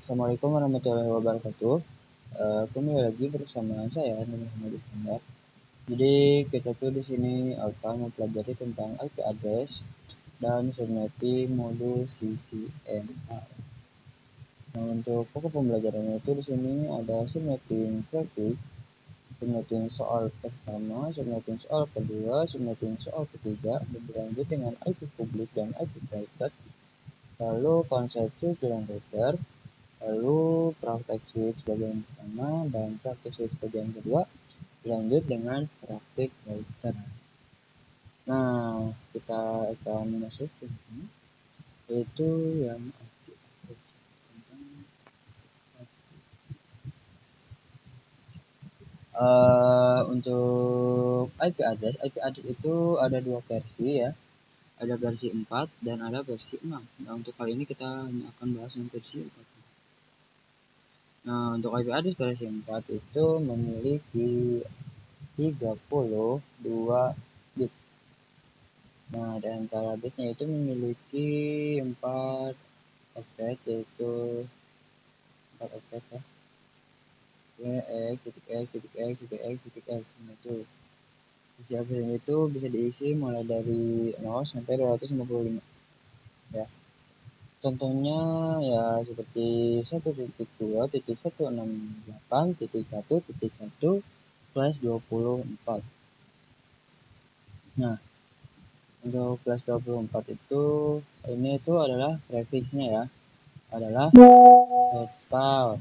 Assalamualaikum warahmatullahi wabarakatuh. Kembali lagi bersama saya Muhammad Iskandar. Jadi kita tuh di sini akan mempelajari tentang IP address dan subnetting modul CCNA. Nah, untuk pokok pembelajarannya itu di sini ada subnetting traffic, subnetting soal pertama, subnetting soal kedua, subnetting soal ketiga, berlanjut dengan IP publik dan IP private, lalu konsep filtering router, lalu praktek switch bagian pertama dan praktek switch bagian kedua, lanjut dengan praktik router. Nah, kita akan masuk ke sini, yaitu yang untuk IP address itu ada dua versi ya. Ada versi 4 dan ada versi 6. Nah, untuk kali ini kita hanya akan bahas yang versi 4. Nah, untuk IP address versi 4 itu memiliki 32 bit. Nah, dan antara bitnya itu memiliki 4 oktet, yaitu 4 oktet ya. X, titik X, titik X, titik X, titik X. Nah, itu isi absen itu bisa diisi mulai dari 0 sampai 255 ya. Contohnya ya seperti 1.2.168.1.1/24. Nah, untuk kelas 24 itu ini itu adalah prefixnya ya, adalah total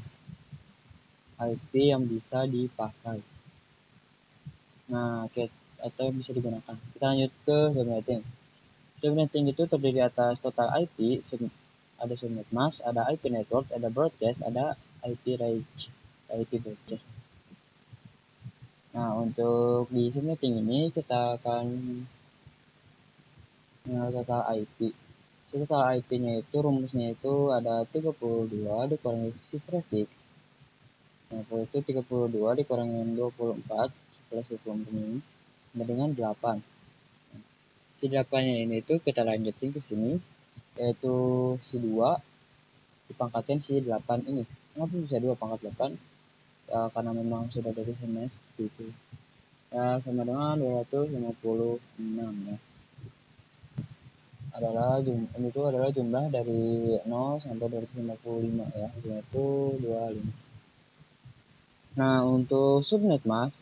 IP yang bisa dipakai. Nah, atau bisa digunakan. Kita lanjut ke subnetting. Subnetting itu terdiri atas total IP, ada subnet mask, ada IP network, ada broadcast, ada IP range, IP broadcast. Nah, untuk di subnetting ini kita akan mengenal total IP. Total IP-nya itu rumusnya itu ada 32 dikurangi isi prefix. Nah, itu 32 dikurangi 24 plus 24 ini sama dengan 8. Si 8-nya ini itu kita lanjutin ke sini, yaitu si 2 dipangkatin si 8 ini. Kenapa bisa 2 pangkat 8? Ya, karena memang sudah dari semester itu. Ya, sama dengan 256 ya. Ini itu adalah jumlah dari 0 sampai 255 ya, yaitu 25. Nah, untuk subnet mask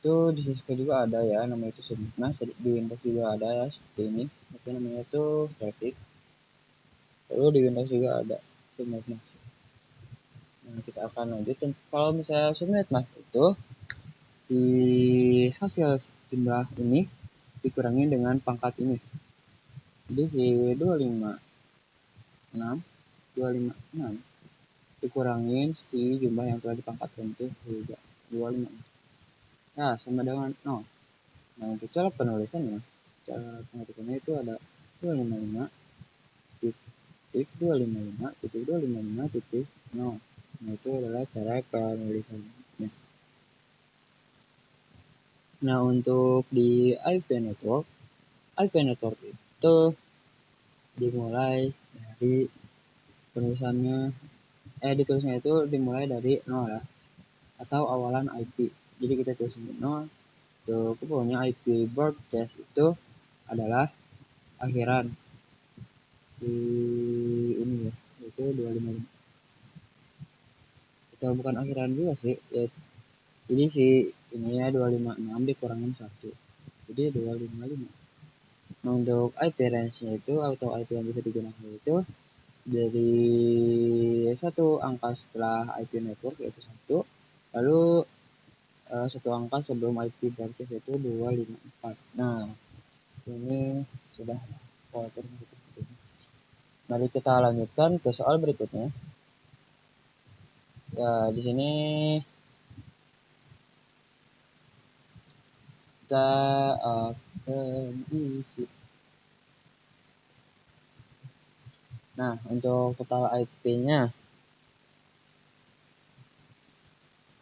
itu di Cisco juga ada ya, namanya itu subnet mask. Di Windows juga ada ya, seperti ini. Itu namanya itu prefix. Lalu di Windows juga ada subnet mask. Nah, kita akan lanjutin. Kalau misalnya subnet mask itu di hasil jumlah ini dikurangi dengan pangkat ini. Jadi si 256 dikurangin si jumlah yang telah dipangkatkan itu 25. Nah, sama dengan 0. Nah, untuk cara penulisannya, cara pengetikannya itu ada 255 titik 255 titik 255 titik 0. Nah, itu adalah cara penulisannya. Nah, untuk di IP network itu dimulai dari penulisannya, ditulisnya itu dimulai dari 0 ya, atau awalan IP. Jadi kita tulis 0. Untuk pokoknya IP broadcast itu adalah akhiran di ini ya, itu 255. Itu bukan akhiran juga sih ya, jadi si ini ya 256 dikurangin 1, jadi 255. Nah, untuk IP range nya itu atau IP yang bisa digunakan itu dari satu angka setelah IP network yaitu 1, lalu satu angka sebelum IP broadcast yaitu 254. Nah, ini sudah power. Mari kita lanjutkan ke soal berikutnya. Ya, di sini kita akan isi. Nah, untuk total IP-nya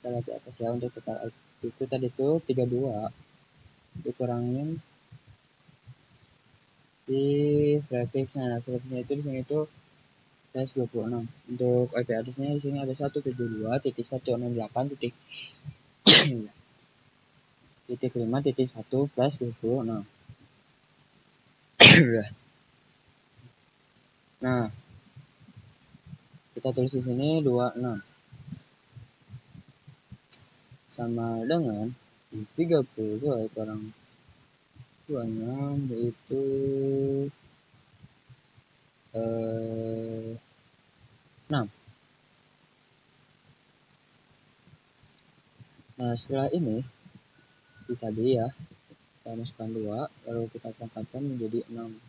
kita lihat di atas ya. Untuk total IP itu tadi itu 32 dikurangin di prefix. Nah, prefixnya itu di sini itu plus 26. Untuk IP address-nya di sini ada 172.168. Titik 5.1 plus 26. Nah, kita tulis di sini 26 sama dengan 32 kurang 26 yaitu 6. Nah, setelah ini kita tadi ya, kita masukkan 2 lalu kita pangkatkan menjadi 6.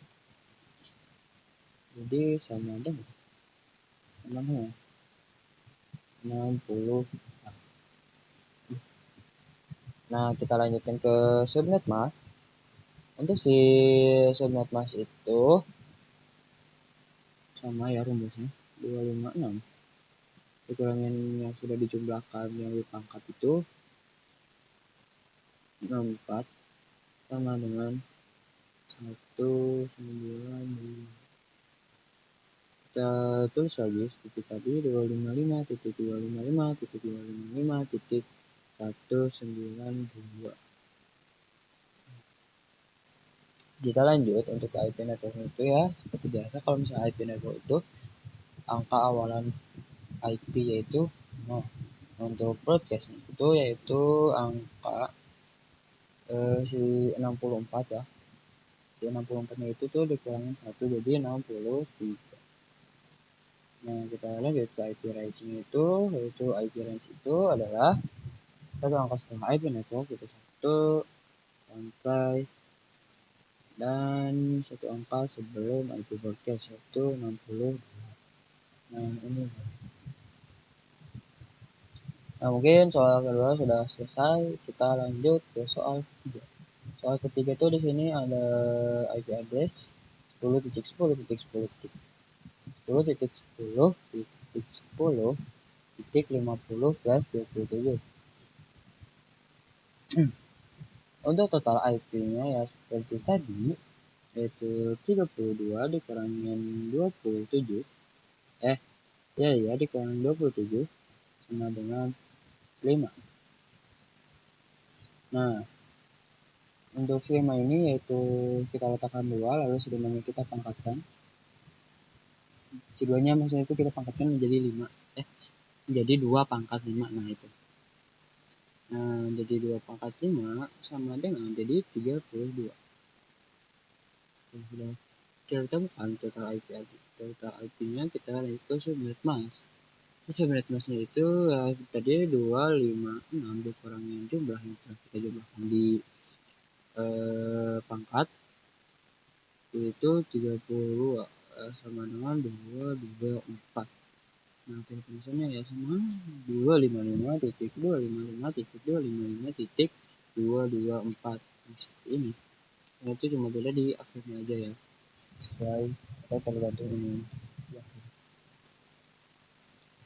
Jadi sama dengan 60. Nah, kita lanjutkan ke subnet mask. Untuk si subnet mask itu sama ya rumusnya, 256 dikurangin yang sudah dijumlahkan yang dipangkat itu 64 sama dengan 195. Kita tulis lagi seperti tadi 255.255.255.192. Kita lanjut untuk IP network itu ya, seperti biasa kalau misalnya IP network itu angka awalan IP yaitu 0. Untuk broadcast itu yaitu angka si 64 ya. Si 64 nya itu tuh dikurangin 1 jadi 63. Nah, kita lanjut ke IP range itu, yaitu IP range itu adalah satu angka setelah IP network itu 1 sampai dan satu angka sebelum IP broadcast yaitu 60. Nah, ini. Nah, mungkin soal kedua sudah selesai. Kita lanjut ke soal ketiga. Soal ketiga itu di sini ada IP address 10.10.10.10.10.50 plus 27. Untuk total IP-nya ya seperti tadi, yaitu 32 dikurangin 27. Dikurangin 27 sama dengan 5. Nah, untuk si 5 ini yaitu kita letakkan 2 lalu si 5 nya kita pangkatkan. Si 2 nya maksudnya itu kita pangkatkan menjadi 5. Menjadi 2 pangkat 5. Nah, itu. Nah, jadi 2 pangkat 5 sama dengan jadi 32. Sudah kita temukan total IP-nya kita lihat ke subnet mask. Subnet mask-nya itu tadi 256 dikurangin jumlah yang telah kita jumlahkan di pangkat itu 32 sama dengan 224. Nah, tulisannya ya sama 255.255.255.224 ini. Nah, itu cuma beda di akhirnya aja ya, sesuai atau tergantung ini.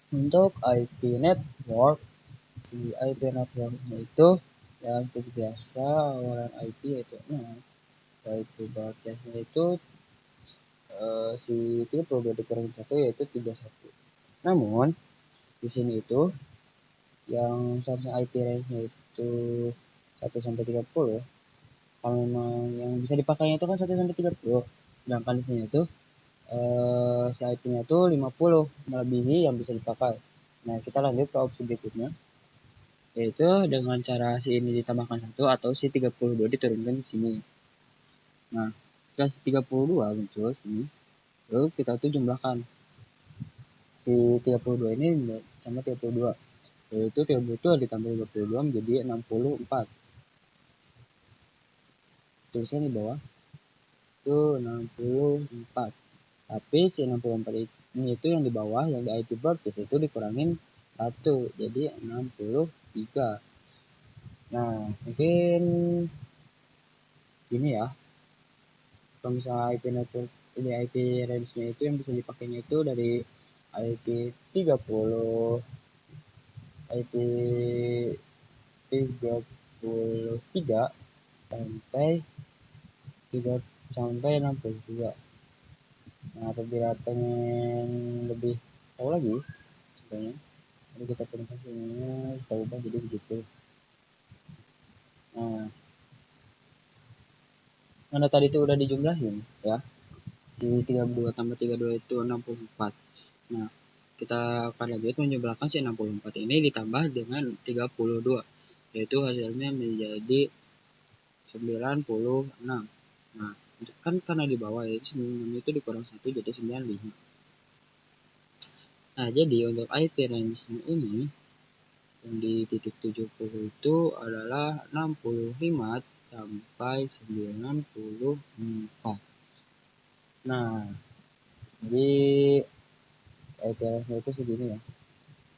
Untuk IP network, si IP networknya itu yang seperti biasa awalan IP yaitu 0. IP broadcastnya itu si 32 dikurangin 1 yaitu 31. Namun di sini itu yang seharusnya IP range-nya itu 1 sampai 30. Kalau memang yang bisa dipakainya itu kan 1 sampai 30. Sedangkan di sini itu si IP-nya itu 50 melebihi yang bisa dipakai. Nah, kita lanjut ke opsi berikutnya, yaitu dengan cara si ini ditambahkan 1 atau si 32 diturunkan di sini. Nah, setelah si 32 muncul sini, lalu kita tuh jumlahkan si 32 ini sama 32, yaitu 32 ditambah 52 menjadi 64. Tulisan di bawah itu 64. Tapi si 64 ini itu yang di bawah yang di IP broadcast itu dikurangin 1 jadi 63. Nah, mungkin ini ya, kalau misalnya IP network ini IP range-nya itu yang bisa dipakainya itu dari IP 30, IP 33 sampai 3 sampai 62. Nah, apabila pengen lebih tahu lagi sebenarnya, jadi kita presentasinya kita ubah jadi begitu. Nah, mana tadi itu udah dijumlahin ya. Di 32 tambah 32 itu 64. Nah, kita akan lanjut menjumlahkan si 64 ini ditambah dengan 32, yaitu hasilnya menjadi 96. Nah, kan karena di bawah ya, 96 itu dikurang 1 jadi 95. Nah, jadi untuk IP range ini yang di titik 70 itu adalah 65 sampai 94. Nah, jadi IP range itu segini ya.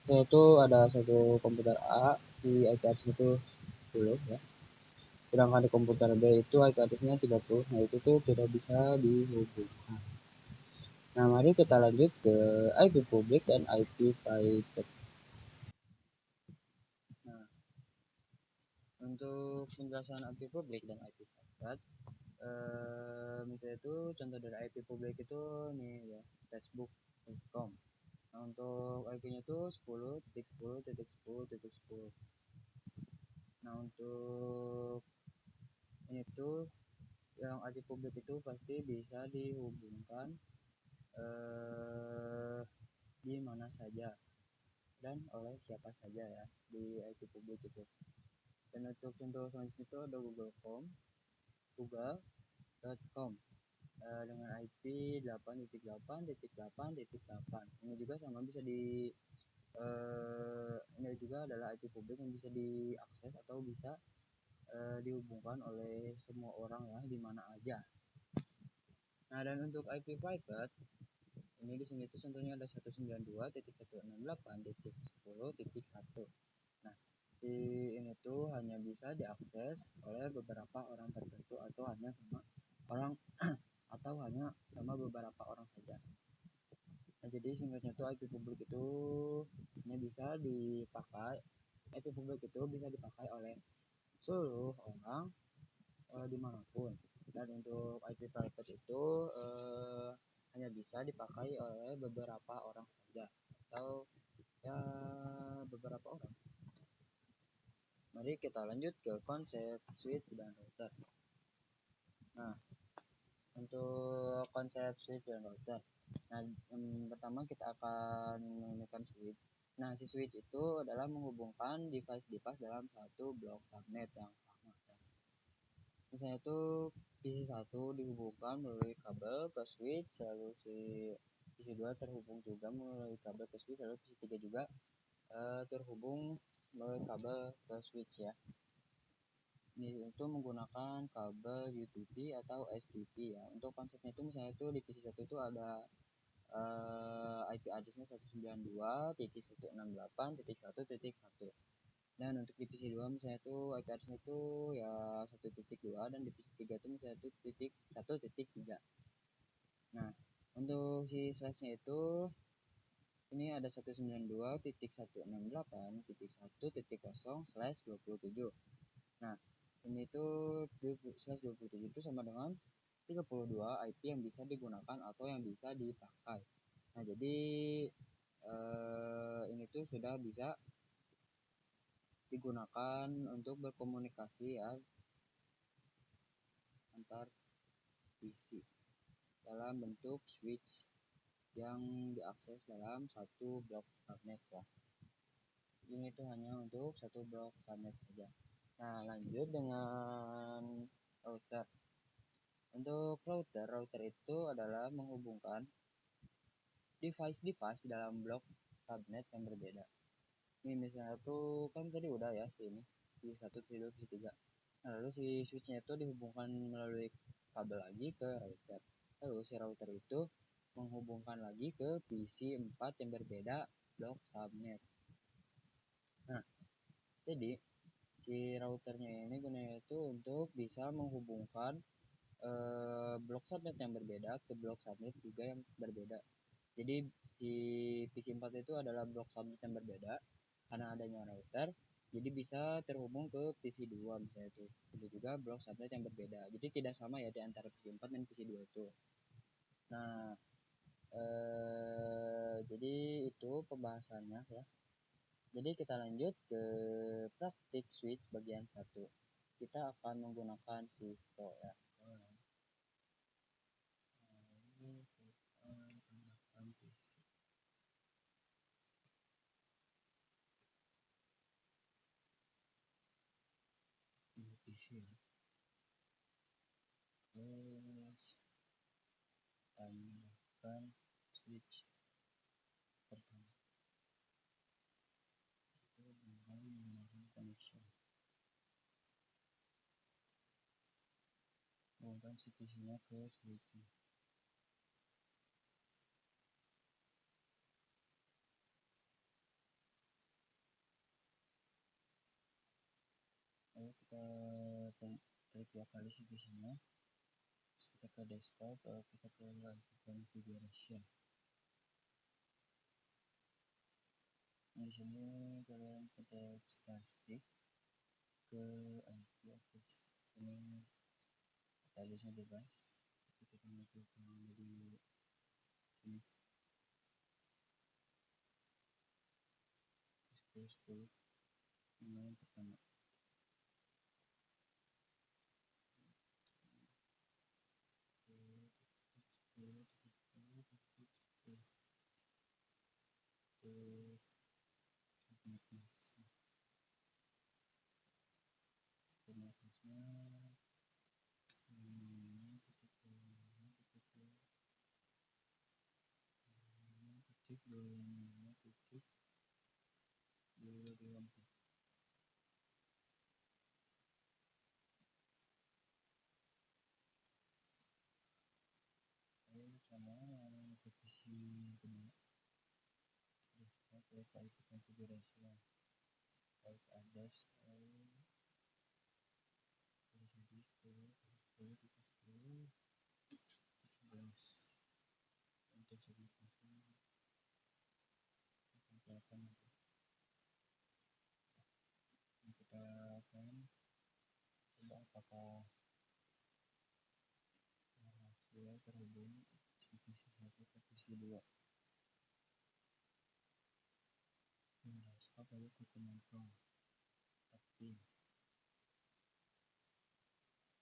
Yaitu ada satu komputer A di IP address itu 10 ya. Sedangkan di komputer B itu IP address-nya 30. Nah, itu tuh tidak bisa dihubungkan. Nah, mari kita lanjut ke IP public dan IP private. Nah, untuk penjelasan IP public dan IP private, misalnya itu contoh dari IP public itu nih ya, facebook.com. Nah, untuk IP-nya itu 10.10.10.10. Nah, untuk ini tuh yang IP publik itu pasti bisa dihubungkan eh, di mana saja dan oleh siapa saja ya di IP publik itu. Dan untuk contoh selanjutnya itu ada google.com dengan IP 8.8.8.8. Ini juga sama bisa di ini juga adalah IP publik yang bisa diakses atau bisa dihubungkan oleh semua orang ya di mana aja. Nah, dan untuk IP private ini di sini tuh contohnya ada 192.168.10.1. Nah, di ini tuh hanya bisa diakses oleh beberapa orang tertentu atau hanya sama orang atau hanya sama beberapa orang saja. Nah, jadi singkatnya tuh IP publik itu ini bisa dipakai, IP publik itu bisa dipakai oleh seluruh orang dimanapun. Dan untuk IP private itu hanya bisa dipakai oleh beberapa orang saja atau ya beberapa orang. Mari kita lanjut ke konsep switch dan router. Nah, untuk konsep switch dan router. Nah, pertama kita akan menggunakan switch. Nah, si switch itu adalah menghubungkan device-device dalam satu blok subnet yang sama. Misalnya itu PC 1 dihubungkan melalui kabel ke switch, lalu si PC 2 terhubung juga melalui kabel ke switch, lalu PC 3 juga terhubung melalui kabel ke switch ya. Ini itu menggunakan kabel UTP atau STP ya. Untuk konsepnya itu misalnya itu di PC 1 itu ada IP address-nya 192.168.1.1. Dan untuk di PC 2 misalnya itu IP address-nya itu ya 1.2 dan di PC 3 itu misalnya itu titik 1.3. Nah, untuk si slash-nya itu ini ada 192.168.1.0/27. Nah, ini tuh slash 27 itu sama dengan 32 IP yang bisa digunakan atau yang bisa dipakai. Nah, jadi ini tuh sudah bisa digunakan untuk berkomunikasi ya antar PC dalam bentuk switch yang diakses dalam satu blok subnet ya. Ini tuh hanya untuk satu blok subnet saja. Nah, lanjut dengan router. Untuk router itu adalah menghubungkan device-device dalam blok subnet yang berbeda. Ini misalnya tuh kan tadi udah ya ini si 1, si 2, si 3. Nah, lalu si switchnya itu dihubungkan melalui kabel lagi ke router. Lalu si router itu menghubungkan lagi ke PC 4 yang berbeda blok subnet. Nah, jadi si routernya ini gunanya itu untuk bisa menghubungkan blok subnet yang berbeda ke blok subnet juga yang berbeda. Jadi si PC 4 itu adalah blok subnet yang berbeda karena adanya router, jadi bisa terhubung ke PC 2 misalnya itu. Itu juga blok subnet yang berbeda. Jadi tidak sama ya di antara PC 4 dan PC 2 itu. Nah, Jadi itu pembahasannya ya. Jadi kita lanjut ke praktik switch bagian satu. Kita akan menggunakan Cisco ya. Ini kita tambahkan PC ya. Terus tambahkan switch pertama itu dengan menggunakan connection. Hubungkan CPC-nya ke switch. Lalu kita klik dua kali CPC-nya. Kita ke desktop, kita ke configuration. Nah, di sini kalian pencet start stick ke IP address. Sini addressnya bebas. Kita masukkan di sini 10 yang pertama. Sama posisi kedua file configuration file address untuk segmentasi kita akan coba apakah hasil terhubung posisi 1 ke posisi 2. Lalu ke control tapi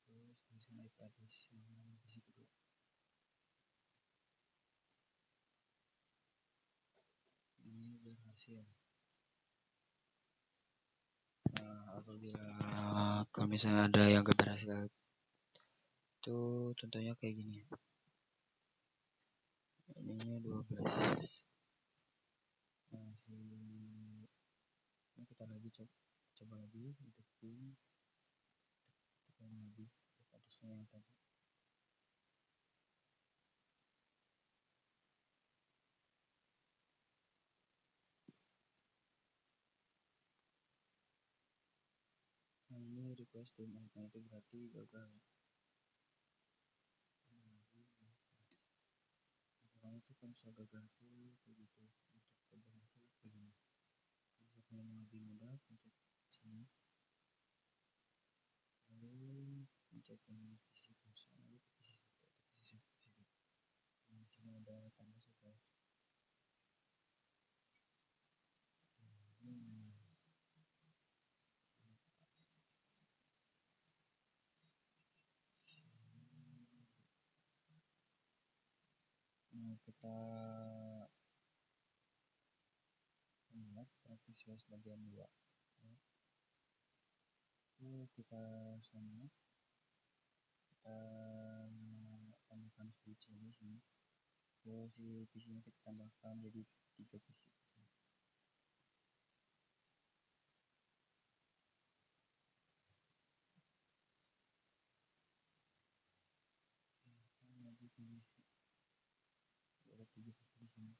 terus bisa naik address yang posisi kedua. Ini berhasil. Nah, apabila kalau misalnya ada yang gak berhasil itu contohnya kayak gini. Ininya 12. Nah, ini kita lagi coba lagi untuk pin tekan lagi addressnya yang tadi. Nah, ini request tim itu berarti gagal. Nah, itu kan bisa gagal tuh begitu untuk berhasil begini. Untuk yang lebih mudah pencet sini lalu pencet yang posisi kosong lalu posisi sini. Nah, di sini ada tanda surprise. Nah, kita lihat praktis bagian 2. Nah, itu kita sama kita tambahkan switch ini sini. Terus si PC-nya kita tambahkan jadi 3 PC. Lagi PC. Ada 3 PC di sini.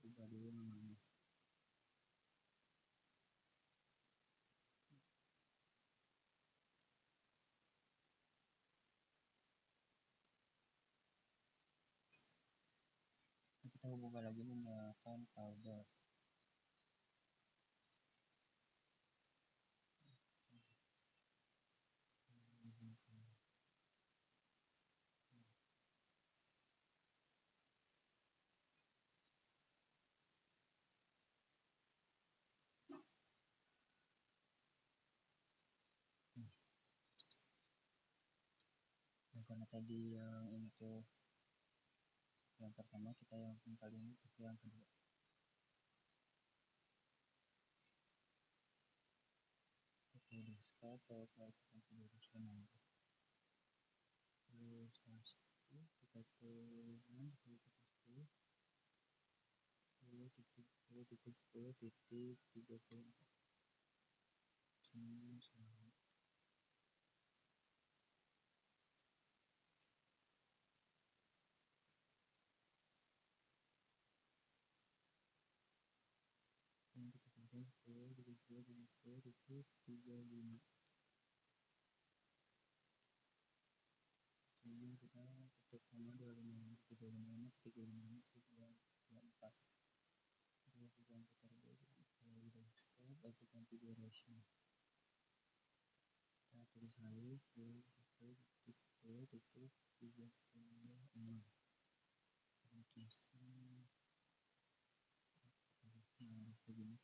Ubah dulu namanya. Kita hubungkan lagi menggunakan folder. karena tadi yang ini tuh yang pertama kita yang kali ini pakai yang kedua. Oke, di start atau kita luruskan aja. Terus pasti kita turun ke titik 10.10.10.34 semua sama. Ini kita tambahkan 10.10.10.35 sehingga kita tutup sama 255.35.35.34 lakukan putar balik stop atau configuration. Kita tulis lagi ke titik 36 aplikasi begini.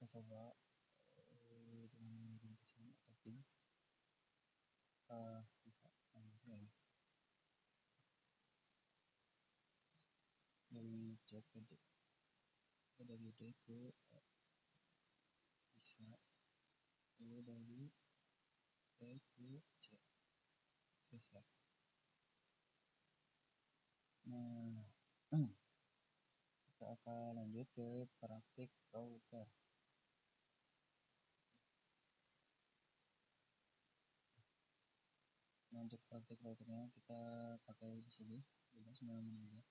Kita coba dengan ringkasan atau pin bisa bisa ya dari chat ke D dari D ke bisa dari E ke C selesai. Nah kita akan lanjut ke praktik router. Nah, untuk praktik routernya kita pakai di sini bebas namanya.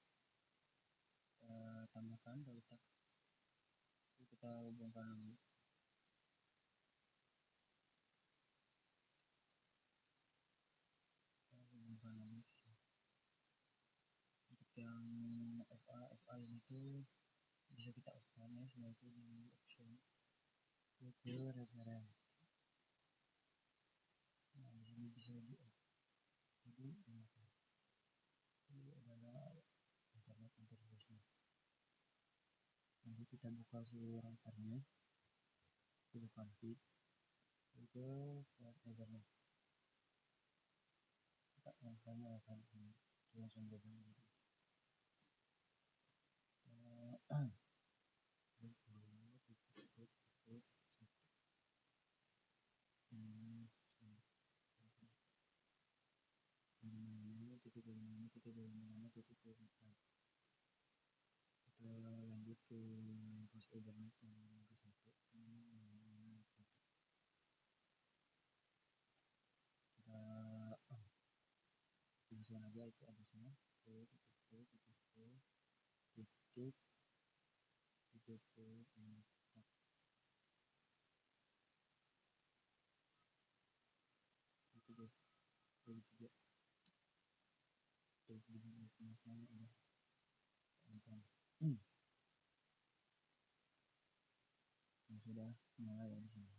Kita tambahkan router, kita hubungkan lagi. Untuk yang FA ini tuh bisa kita off-kan ya, semua itu di option ke referen. Nah, di sini bisa di off. Jadi ini adalah internet interface-nya. Nanti kita buka si routernya, kita config, itu ethernet. Kita akan langsung bebas gitu. Kita lanjut ke pas ethernet yang ke satu. Kita tuliskan aja itu addressnya titik 34 33 masanya udah teman-teman. Sudah mulai ya di sini.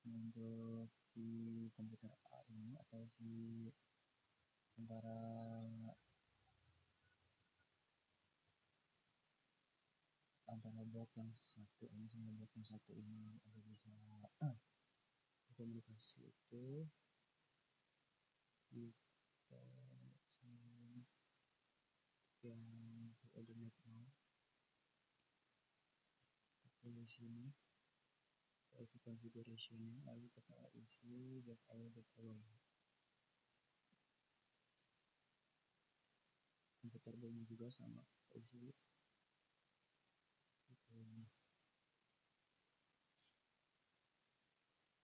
Untuk si komputer A ini atau si antara blok yang satu ini sama blok yang satu ini ada bisa komunikasi itu di yang ethernet mau di sini itu configuration lalu kita isi .awal komputer B nya juga sama isi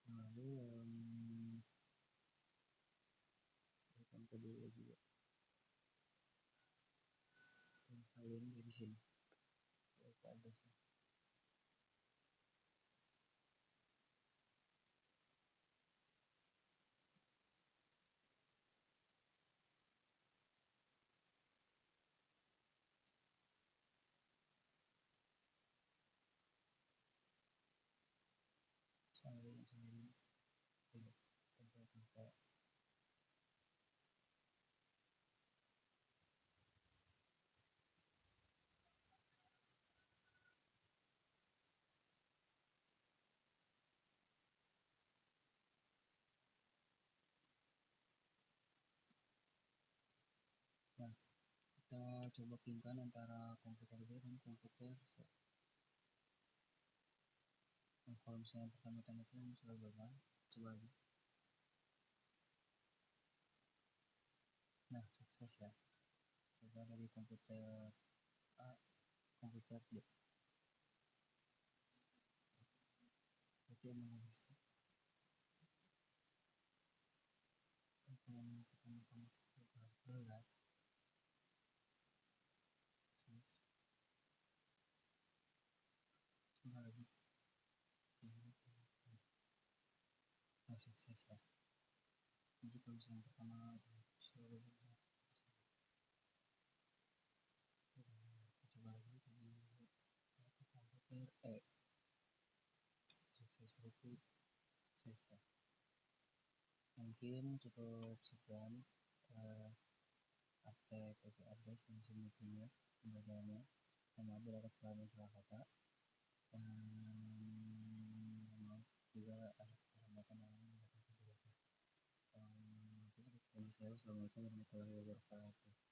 lalu yang kedua juga yang salin dari sini itu ada salin tempat coba pingkan antara komputer B dan komputer C. Nah, kalau misalnya pertama-tama itu sudah gagal, coba lagi. Nah, sukses ya. Coba dari komputer A, komputer B. Berarti emang bisa. Kalau pertama-tama gagal ya. Coba lagi. Nah, sukses ya. Jadi kalau misalnya pertama sudah gagal, coba lagi di komputer E. Sukses berarti sukses ya. Mungkin cukup sekian update address dan meetingnya pembelajarannya. Mohon maaf bila ada kesalahan salah kata, dan maaf juga ada keterlambatan dalam menyampaikan tugasnya. Assalamualaikum warahmatullahi wabarakatuh.